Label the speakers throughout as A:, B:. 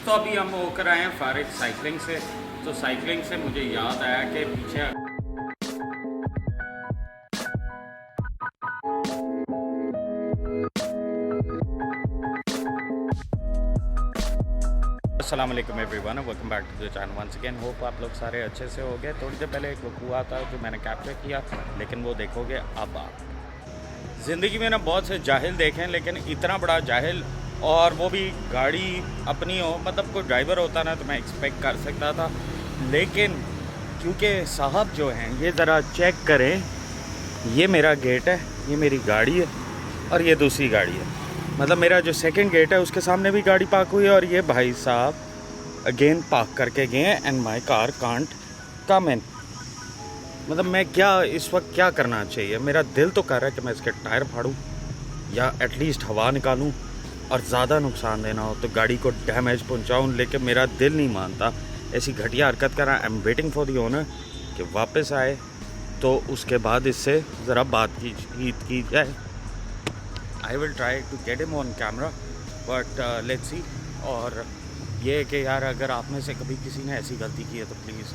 A: तो अभी हम होकर आए हैं फारिग साइकिलिंग से। तो साइकिलिंग से मुझे याद आया कि पीछे अस्सलाम वालेकुम everyone, welcome back to the channel once again. Hope आप लोग सारे अच्छे से हो गए। थोड़ी देर पहले एक हुआ था जो मैंने कैप्चर किया, लेकिन वो देखोगे अब आप। ज़िंदगी में ना बहुत से जाहिल देखे हैं, लेकिन इतना बड़ा जाहिल, और वो भी गाड़ी अपनी हो, मतलब कोई ड्राइवर होता ना तो मैं एक्सपेक्ट कर सकता था। लेकिन क्योंकि साहब जो हैं, ये ज़रा चेक करें, ये मेरा गेट है, ये मेरी गाड़ी है और ये दूसरी गाड़ी है। मतलब मेरा जो सेकंड गेट है उसके सामने भी गाड़ी पार्क हुई है, और ये भाई साहब अगेन पार्क करके गए हैं and my car can't come in. मतलब मैं क्या इस वक्त क्या करना चाहिए? मेरा दिल तो कर रहा है कि मैं इसके टायर फाड़ूं या एटलीस्ट हवा निकालूं, और ज़्यादा नुकसान देना हो तो गाड़ी को डैमेज पहुंचाऊं, लेकिन मेरा दिल नहीं मानता ऐसी घटिया हरकत करा। I am waiting for the owner कि वापस आए तो उसके बाद इससे ज़रा बात की जाए। I will try to get him on camera, but let's see. और ये है कि यार, अगर आप में से कभी किसी ने ऐसी गलती की है तो प्लीज़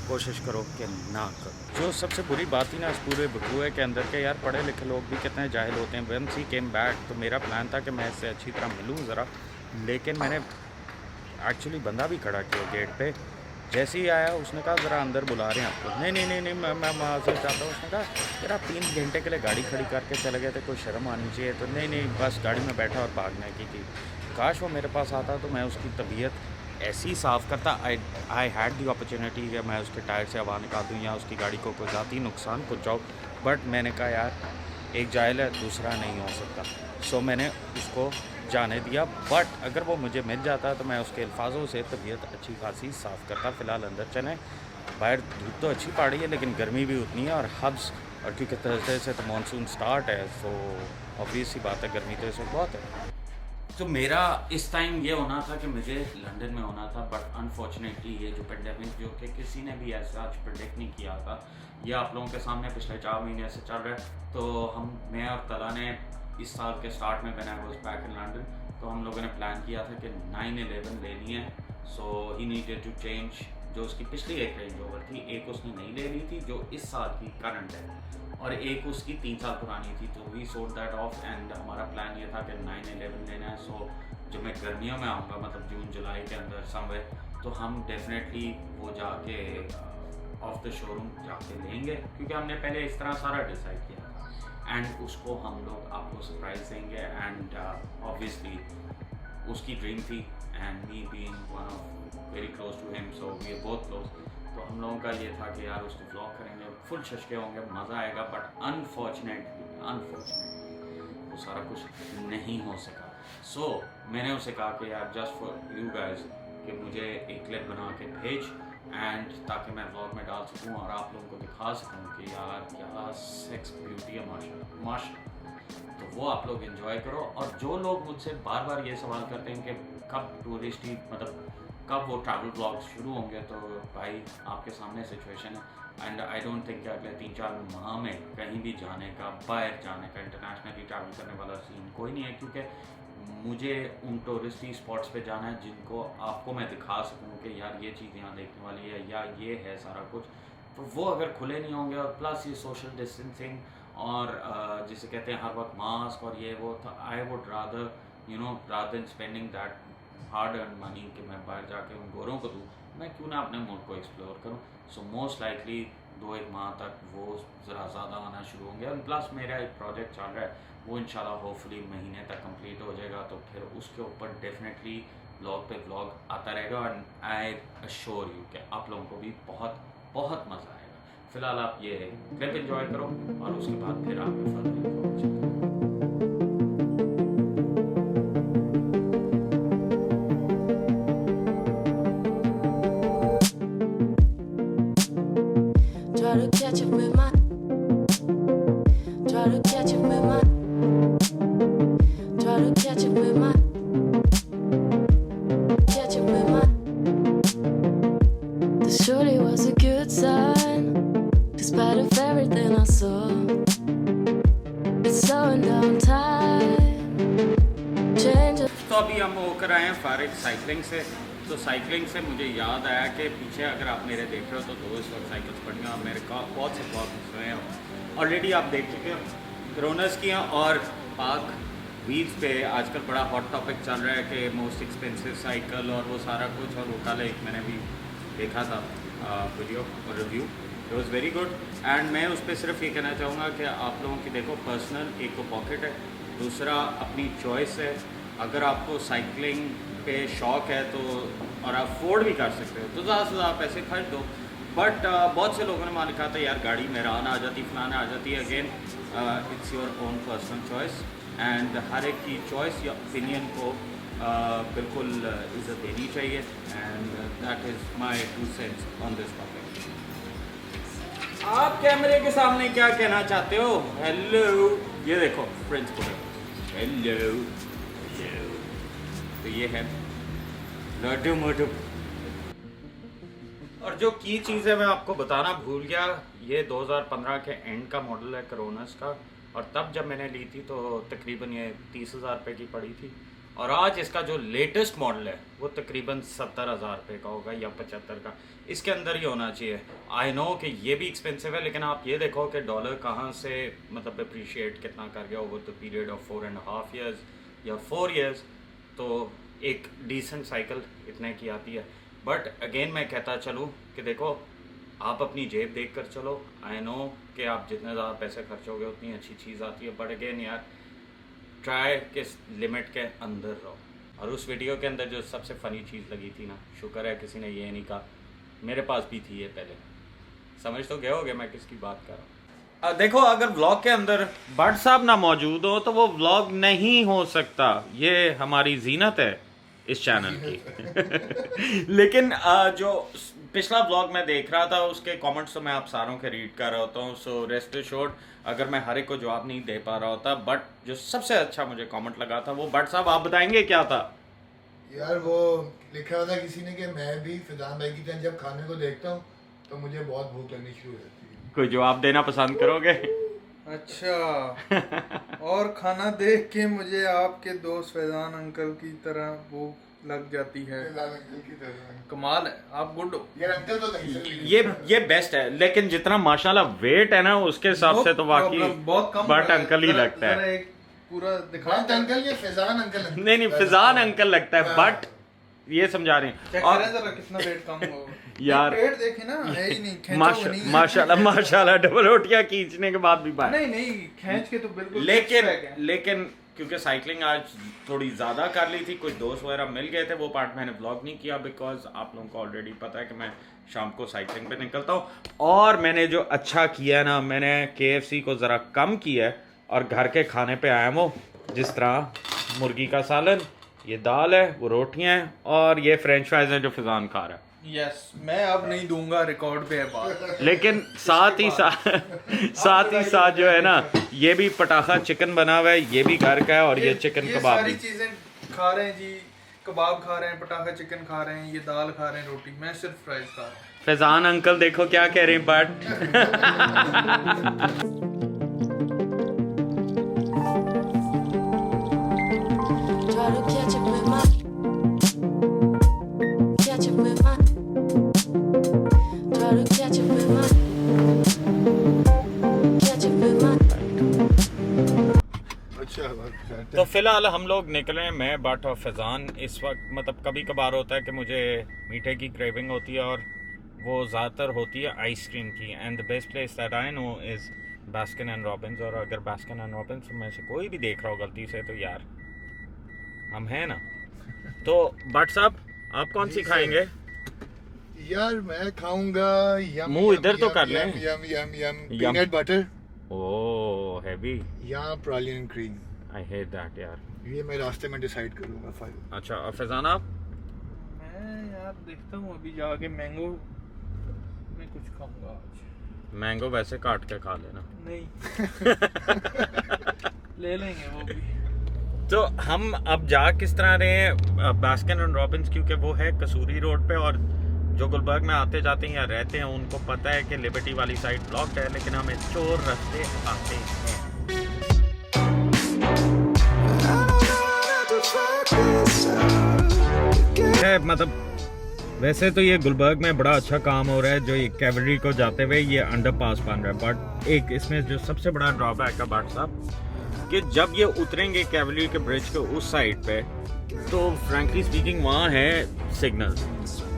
A: कोशिश करो कि ना करो। जो सबसे बुरी बात थी ना इस पूरे बकुए के अंदर के, यार पढ़े लिखे लोग भी कितने जाहिल होते हैं। वंस ही केम बैक तो मेरा प्लान था कि मैं इससे अच्छी तरह मिलूँ ज़रा, लेकिन मैंने एक्चुअली बंदा भी खड़ा किया गेट पे। जैसे ही आया उसने कहा ज़रा अंदर बुला रहे हैं आपको। नहीं मैं माजूर चाहता हूँ। उसने कहा यार आप 3 घंटे के लिए गाड़ी खड़ी करके चले गए थे, कोई शर्म आनी चाहिए। तो नहीं बस गाड़ी में बैठा और भागने की थी। काश वो मेरे पास आता तो मैं उसकी तबीयत ऐसी साफ़ करता। आई हैड दी अपॉर्चुनिटी कि मैं उसके टायर से हवा निकाल दूँ या उसकी गाड़ी को कोई ज़ाती नुकसान पहुँचाऊँ, बट मैंने कहा यार एक जाहिल है, दूसरा नहीं हो सकता। सो मैंने उसको जाने दिया। बट अगर वो मुझे मिल जाता तो मैं उसके अल्फाजों से तबीयत अच्छी खासी साफ़ करता। फ़िलहाल अंदर चलें। बाहर धूप तो अच्छी पड़ रही है, लेकिन गर्मी भी उतनी है। और हब्स, और क्योंकि थर्सडे से तो मानसून स्टार्ट है, तो ऑब्वियस सी बात है गर्मी तो इस वक्त बहुत है। तो मेरा इस टाइम ये होना था कि मुझे लंदन में होना था, बट अनफॉर्चुनेटली ये जो पेंडेमिक जो कि किसी ने भी ऐसा प्रेडिक्ट नहीं किया था, ये आप लोगों के सामने पिछले 4 महीने से चल रहा है। तो मैं और तला ने इस साल के स्टार्ट में, मैंने वाज बैक इन लंदन, तो हम लोगों ने प्लान किया था कि 9/11 लेनी है। सो ही नीडेड टू चेंज जो उसकी पिछली एक रेंज ओवर थी, एक उसने नहीं ले ली थी जो इस साल की करंट है, और एक उसकी 3 साल पुरानी थी। तो we sold that off, and हमारा प्लान ये था कि 9/11 लेना है। सो जब मैं गर्मियों में आऊँगा, मतलब जून जुलाई के अंदर समवेयर, तो हम डेफिनेटली वो जाके ऑफ द शोरूम जाके लेंगे, क्योंकि हमने पहले इस तरह सारा डिसाइड किया था। एंड उसको हम लोग आपको सरप्राइज देंगे। एंड ऑब्वियसली उसकी ड्रीम थी, and me being one of very close to him, so we are both close. तो हम लोगों का ये था कि यार उसको व्लॉग करेंगे, फुल शशके होंगे, मज़ा आएगा। बट अनफॉर्चुनेटली वो सारा कुछ नहीं हो सका। सो मैंने उसे कहा कि यार जस्ट फॉर यू गाइज कि मुझे एक क्लिप बना के भेज, एंड ताकि मैं व्लॉग में डाल सकूं और आप लोगों को दिखा सकूं कि यार क्या सेक्स ब्यूटी है माशाल्लाह। तो वो आप लोग एंजॉय करो। और जो लोग मुझसे बार बार ये सवाल करते हैं कि कब टूरिस्ट ही, मतलब कब वो ट्रैवल ब्लॉग्स शुरू होंगे, तो भाई आपके सामने सिचुएशन है। एंड आई डोंट थिंक कि अगले 3-4 माह में कहीं भी जाने का, बाहर जाने का, इंटरनेशनली ट्रैवल करने वाला सीन कोई नहीं है, क्योंकि मुझे उन टूरिस्टी स्पॉट्स पे जाना है जिनको आपको मैं दिखा सकूं कि यार ये चीज़ यहाँ देखने वाली है या ये है सारा कुछ। तो वो अगर खुले नहीं होंगे, और प्लस ये सोशल डिस्टेंसिंग और जिसे कहते हैं हर वक्त मास्क और ये वो, तो I would rather rather than spending that hard earn money कि मैं बाहर जाके उन गोरों को दूँ, मैं क्यों ना अपने मुल्क को एक्सप्लोर करूँ। सो मोस्ट लाइकली 2-1 माह तक वो ज़रा ज़्यादा आना शुरू होंगे। और प्लस मेरा एक प्रोजेक्ट चल रहा है, वो इंशाल्लाह होपफुली महीने तक कंप्लीट हो जाएगा, तो फिर उसके ऊपर डेफिनेटली व्लॉग पे व्लॉग आता रहेगा। और आई अश्योर यू कि आप लोगों को भी बहुत बहुत मज़ा आएगा। फ़िलहाल आप ये क्लिप एंजॉय करो, और उसके बाद फिर आप
B: Try to catch up with my, try to catch up with my, try to catch up with my, catch up with my. This surely was a good sign, despite of everything I saw. It's slowing down time, change.
A: तो अभी हम होकर आए हैं फारिग cycling से। तो cycling से मुझे याद आया कि पीछे अगर आप मेरे देख रहे हो तो इस वक्त साइकिल्स पड़ी हैं और मेरे का बहुत से ब्लॉग्स हुए हैं ऑलरेडी, आप देख चुके हो क्रोनस की हैं। और पाक व्हील्स पे आजकल बड़ा हॉट टॉपिक चल रहा है कि मोस्ट एक्सपेंसिव साइकिल और वो सारा कुछ। और वो कल एक मैंने भी देखा था वीडियो और review, it was very good. And मैं उस पर सिर्फ ये कहना चाहूँगा कि आप लोगों की देखो पर्सनल, एक तो पॉकेट है, दूसरा अपनी चॉइस है। अगर आपको साइकिलिंग पे शौक़ है तो और आप अफोर्ड भी कर सकते हो तो ज़्यादा से ज़्यादा पैसे खर्च दो। बट बहुत से लोगों ने मान लिखा था यार गाड़ी मेहरान आ जाती, फलाना आ जाती है। Again it's your own personal choice and हर एक की चॉइस या ओपिनियन को बिल्कुल इज़्ज़त देनी चाहिए। And that is my 2 cents on this topic. आप कैमरे के सामने क्या कहना चाहते हो? हेलो, ये देखो फ्रेंड्स को हेलो, तो ये है लड्डू मोटू। और जो की चीज़ है मैं आपको बताना भूल गया, ये 2015 के एंड का मॉडल है क्रोनस का। और तब जब मैंने ली थी तो तकरीबन ये 30,000 रुपये की पड़ी थी। और आज इसका जो लेटेस्ट मॉडल है वो तकरीबन 70,000 रुपये का होगा या 75 का, इसके अंदर ही होना चाहिए। आई नो कि ये भी एक्सपेंसिव है, लेकिन आप ये देखो कि डॉलर कहाँ से मतलब अप्रिशिएट कितना कर गया over the period of 4.5 years या 4 years। तो एक डिसेंट साइकिल इतने की आती है। बट अगेन मैं कहता चलूँ कि देखो आप अपनी जेब देख कर चलो। आई नो कि आप जितने ज़्यादा पैसे खर्चोगे उतनी अच्छी चीज़ आती है। बट अगेन यार ट्राई के लिमिट के अंदर रहो। और उस वीडियो के अंदर जो सबसे फ़नी चीज़ लगी थी ना, शुक्र है किसी ने ये नहीं कहा, मेरे पास भी थी ये पहले। समझ तो गए होगे मैं किसकी बात कर रहा हूँ। देखो अगर व्लॉग के अंदर बट साहब ना मौजूद हो तो वो व्लॉग नहीं हो सकता। ये हमारी जीनत है इस चैनल की। लेकिन जो पिछला व्लॉग मैं देख रहा था उसके कमेंट्स तो मैं आप सारों के रीड कर रहा होता हूँ। सो रेस्ट एश्योर्ड अगर मैं हर एक को जवाब नहीं दे पा रहा होता, बट जो सबसे अच्छा मुझे कमेंट लगा था वो बट साहब आप बताएंगे क्या था?
C: यार वो लिखा हुआ था किसी ने कि मैं भी फिजान भाई की तरह जब खाने को देखता हूँ तो मुझे बहुत भूख लगनी शुरू हो जाती है।
A: कोई जवाब देना पसंद करोगे?
D: अच्छा। और खाना देख के मुझे आपके दोस्त फैजान अंकल की तरह वो लग जाती है।
C: फिजान अंकल की तरह
D: कमाल है, आप गुड हो
C: यार। अंकल तो नहीं सर,
A: ये बेस्ट है, लेकिन जितना माशाल्लाह वेट है ना उसके हिसाब से तो वाकई
D: बहुत कम
A: बट अंकल ही लगता है।
D: एक पूरा दिखा
C: बात अंकल ये फिजान अंकल
A: नहीं फिजान अंकल लगता है, बट ये समझा रहे हैं।
D: चेक करें जरा कितना वेट कम हो
A: यार
D: पेट देखे ना, है ही नहीं, खींचा हुआ नहीं है।
A: माशाल्लाह डबल रोटियां खींचने के बाद भी बात
D: नहीं खींच के तो बिल्कुल।
A: लेकिन क्योंकि साइकिलिंग आज थोड़ी ज़्यादा कर ली थी, कुछ दोस्त वगैरह मिल गए थे, वो पार्ट मैंने ब्लॉग नहीं किया बिकॉज आप लोगों को ऑलरेडी पता है कि मैं शाम को साइकिलिंग पे निकलता हूँ। और मैंने जो अच्छा किया है ना, मैंने KFC को ज़रा कम किया है और घर के खाने पे आया वो, जिस तरह मुर्गी का सालन, ये दाल है, वो रोटियाँ हैं और ये फ्रेंच फ्राइज हैं जो फिजान खा रहा है।
D: यस, मैं अब नहीं दूंगा, रिकॉर्ड पे है बात।
A: लेकिन साथ ही साथ जो है ना, ये भी पटाखा चिकन बना हुआ है, ये भी घर का है और ये चिकन कबाब
D: सारी
A: भी।
D: चीजें खा रहे हैं जी, कबाब खा रहे हैं, पटाखा चिकन खा रहे हैं, ये दाल खा रहे हैं, रोटी, मैं सिर्फ फ्राइज खा रहा हूँ।
A: फैजान अंकल देखो क्या कह रहे हैं, but
B: Try to catch up with my catch up with my try to catch up with my catch up with my
C: अच्छा।
A: तो फिलहाल हम लोग निकले हैं, मैं बट और फैजान। इस वक्त मतलब कभी कभार होता है कि मुझे मीठे की क्रेविंग होती है और वो ज़्यादातर होती है आइसक्रीम की। And the best place that I know is Baskin and Robbins. और अगर बास्किन एंड रॉबिन्स में से कोई भी देख रहा हो गलती से तो यार हम हैं ना। तो बट साहब आप कौन सी खाएंगे?
C: यार मैं खाऊंगा
A: मुंह इधर तो कर लें।
C: यम पीनट बटर
A: ओह हैवी
C: या प्रालियन क्रीम।
A: आई हेट दैट यार।
C: ये मैं रास्ते में डिसाइड करूंगा फाइल।
A: अच्छा और फैजान आप?
D: मैं यार देखता हूँ, अभी जाके मैंगो में कुछ खाऊंगा आज।
A: मैंगो वैसे काट के खा लेना।
D: नहीं ले लेंगे वो भी।
A: तो हम अब जा किस तरह रहे हैं बास्किन एंड रॉबिन्स, क्योंकि वो है कसूरी रोड पे और जो गुलबर्ग में आते जाते हैं या रहते हैं उनको पता है कि लिबर्टी वाली साइड ब्लॉक्ड है, लेकिन हमें चोर रास्ते आते हैं। है मतलब वैसे तो ये गुलबर्ग में बड़ा अच्छा काम हो रहा है जो ये कैवलरी को जाते हुए ये अंडरपास बन रहा है, बट एक इसमें जो सबसे बड़ा ड्रॉबैक है बाट साहब कि जब ये उतरेंगे कैवलरी के ब्रिज के उस साइड पे तो फ्रैंकली स्पीकिंग वहाँ है सिग्नल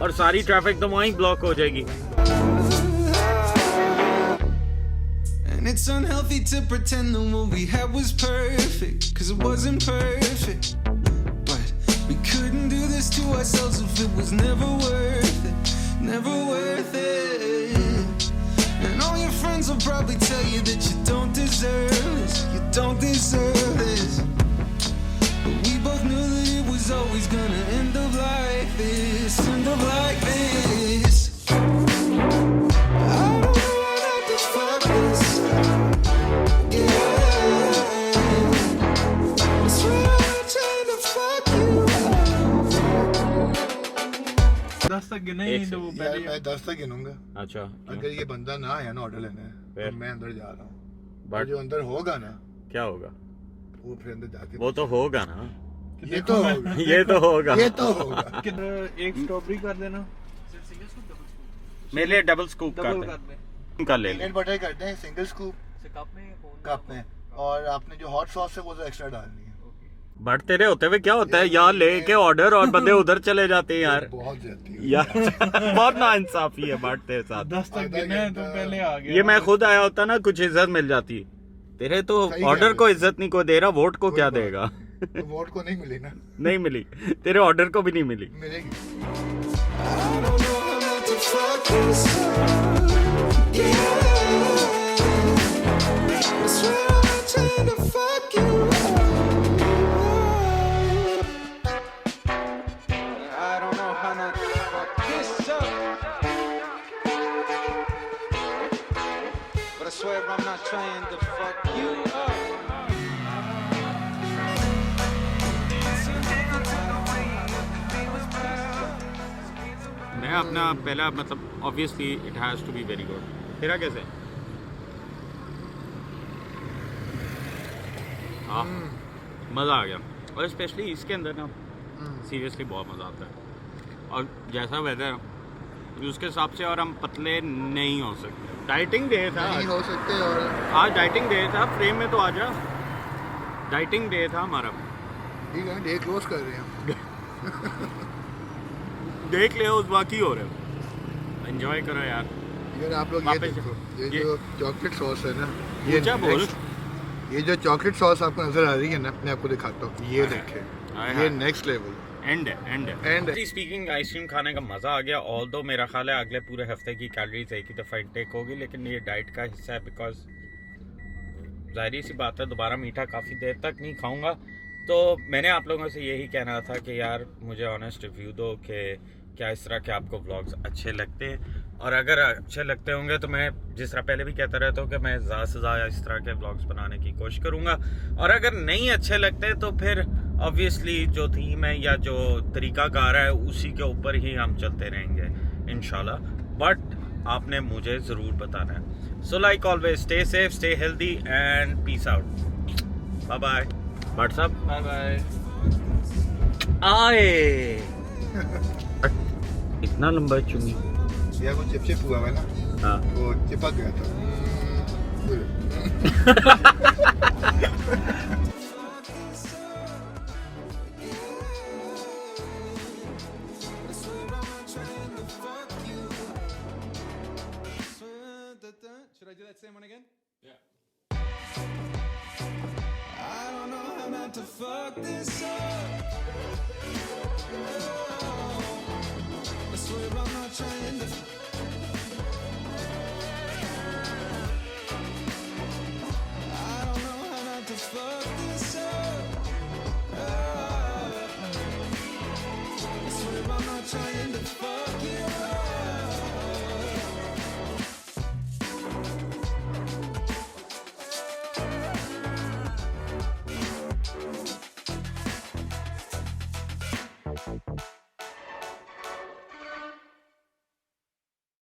A: और सारी ट्रैफिक तो वहीं ब्लॉक हो जाएगी।
E: And it's unhealthy to pretend that what we had was perfect, cause it wasn't perfect. But we couldn't do this to ourselves if it was never worth it, never worth it. And all your friends will probably tell you that you don't deserve this, you don't deserve this. But we both knew that it was always gonna end up like this, end up like this. I don't know how to fuck this up. Yeah. I swear I'm trying to fuck you up.
D: 10 तक गिने ही तो
C: यार
D: पहले
C: मैं 10 तक गिनूंगा।
A: अच्छा
C: अगर ये बंदा ना आया ना ऑर्डर लेने
A: फिर?
C: तो मैं अंदर जा रहा हूँ।
A: But-
C: जो अंदर होगा ना
A: क्या होगा?
C: वो फिर अंदर जाके
A: वो तो होगा ना,
C: ये तो होगा
A: ये तो होगा।
C: ये तो होगा।
D: किधर एक स्ट्रॉबेरी कर देना,
A: मेरे लिए डबल स्कूप
D: डबल
A: कर
D: कर
A: दे,
D: दे।
A: का ले ले।
C: पीनट बटर करते हैं सिंगल स्कूप कप में, और आपने जो हॉट सॉस है वो तो एक्स्ट्रा डालनी है।
A: बट तेरे होते हुए क्या होता है यार, लेके ऑर्डर और बंदे उधर चले जाते हैं यार।
C: बहुत ज्यादा है।
A: यार बहुत नाइंसाफी है बट तेरे साथ।
D: 10 तक गिने हैं तो पहले आ गया।
A: ये मैं खुद आया होता ना कुछ इज्जत मिल जाती। तेरे तो
C: सही
A: ऑर्डर
C: कह रहे
A: को
C: हो।
A: इज्जत नहीं को दे रहा, वोट को
C: कोई
A: क्या
C: बात
A: देगा?
C: तो वोट को नहीं मिली ना,
A: नहीं मिली, तेरे ऑर्डर को भी नहीं मिली।
C: मिलेगी।
E: I don't know how not to fuck this up. Yeah. I swear I'm trying to fuck you up. I don't know how not to fuck this up. But I swear I'm not trying to fuck you up.
A: मैं अपना पहला मतलब obviously it has to be very good. तेरा कैसे? हाँ मज़ा आ गया, और स्पेशली इसके अंदर ना सीरियसली बहुत मज़ा आता है। और जैसा वेदर उसके हिसाब से और हम पतले नहीं हो सकते। डाइटिंग डे था
C: नहीं हो सकते। और
A: आज डाइटिंग डे था, फ्रेम में तो आ जा। डाइटिंग डे था हमारा।
C: ठीक है डे क्लोज कर रहे हैं।
A: देख ले उस बाकी हो रहे हो, एंजॉय करो यार।
C: अगर आप लोग ये
A: वापस-
C: देखो, ये
A: ये-
C: जो चॉकलेट सॉस है ना,
A: ऊंचा बोल।
C: next- ये जो चॉकलेट सॉस आपको नजर आ रही है ना, मैं आपको दिखाता हूँ। ये देखें,
A: हाय
C: ये
A: हाय।
C: Next level.
A: And
C: End.
A: Speaking ice cream खाने का मज़ा आ गया। ऑल दो मेरा ख्याल है अगले पूरे हफ्ते की कैलोरीज एक ही दफ़ा इंटेक होगी, लेकिन ये डाइट का हिस्सा है बिकॉज जाहिर सी बात है दोबारा मीठा काफ़ी देर तक नहीं खाऊंगा। तो मैंने आप लोगों से यही कहना था कि यार मुझे ऑनेस्ट रिव्यू दो कि क्या इस तरह के आपको व्लॉग्स अच्छे लगते हैं, और अगर अच्छे लगते होंगे तो मैं जिस तरह पहले भी कहता रहता हूँ कि मैं ज़्यादा से ज़्यादा इस तरह के व्लॉग्स बनाने की कोशिश करूँगा। और अगर नहीं अच्छे लगते तो फिर ऑब्वियसली जो थीम है या जो तरीकाकार है उसी के ऊपर ही हम चलते रहेंगे इंशाल्लाह। बट आपने मुझे ज़रूर बताना है। So like always stay safe, stay healthy and peace out. Bye bye. What's up
D: bye bye.
A: आए इतना लंबा चुनी।
C: या वो चिपचिप हुआ है ना,
A: हाँ
C: वो चिपक गया था।
E: Should I do that same one again? Yeah. I don't know how not to fuck this up. I swear I'm not trying to. I don't know how not to fuck